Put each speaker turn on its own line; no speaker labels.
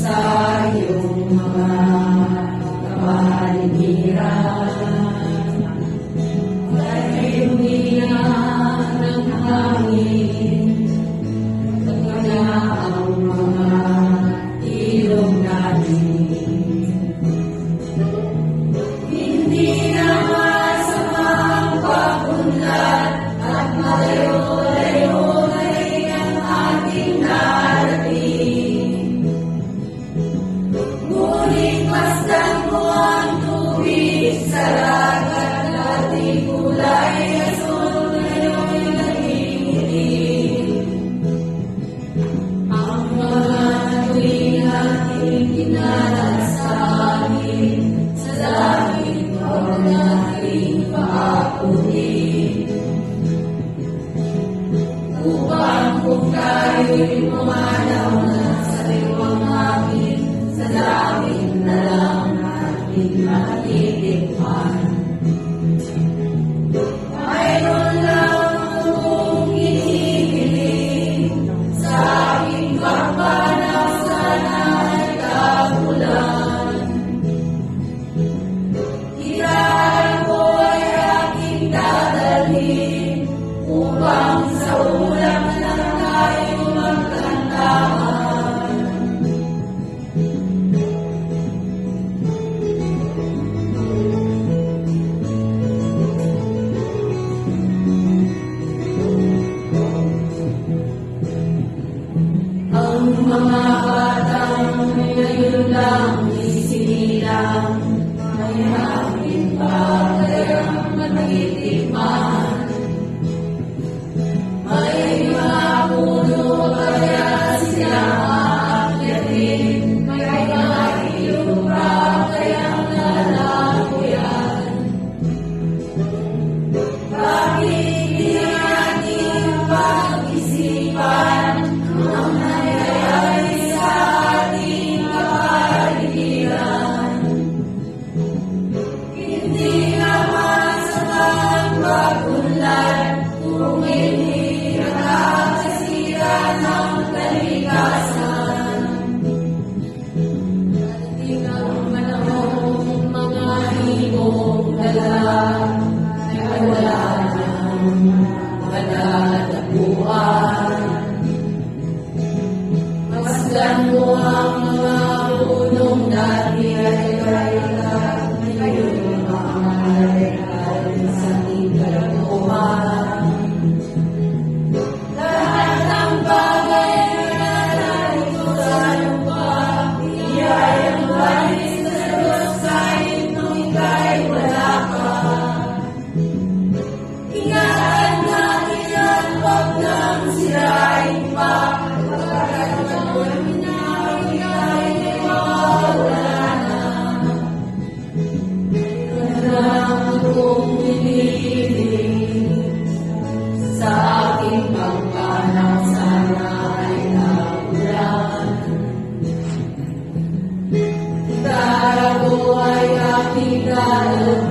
Sa iyong mga kapaligiran, ay huminga ng hangin, kanya ang mga ilog natin. Hindi na masamang pagunlad at malayo-layo ay ang ating narating. Ngunit masdan mo ang tubig sa dagat at di kulay asul ngayon'y naging itim. Ang mga tuwing ating dinadasalin sa langit huwag nating paakunin. Upang kung tayo'y pumanaw na sa liwang akin, sa langit na lang natin matitikman. Mayroon lang akong hinihiling sa aking pagpanaw, sana ay kabulan. Tirahan ko ay aking dadalhin upang sa ulam na tayo magkantahan. Ang mga batang ngayon lang isinilang, may aking bagayang matitikman. May mga puno kaya sila aakyatin, may mga ilog pa kayang lalakuyan. Bakit di natin pag-isipan ang nangyayari sa ating kapaligiran? Hindi naman sa pagpunlad kung hindi nakakasira ng kalikasan. Darating ang panahon, mga ibong dala ay wala nang madadapuan. Masdan mo ang mga punong dati ay kailan ngayon maaaral sa ating kalokohan. Lahat ng bagay na narito sa lupa, iyay ang balis na Diyos kahit nung ika'y wala ka. Ingatan natin at huwag nang sirain pa, pagkat ako'y ika'y mawawala na. Kailangan kong hinihiling sa aking pagpanaw, sana ay nagulan. Tara ko ay aking dalog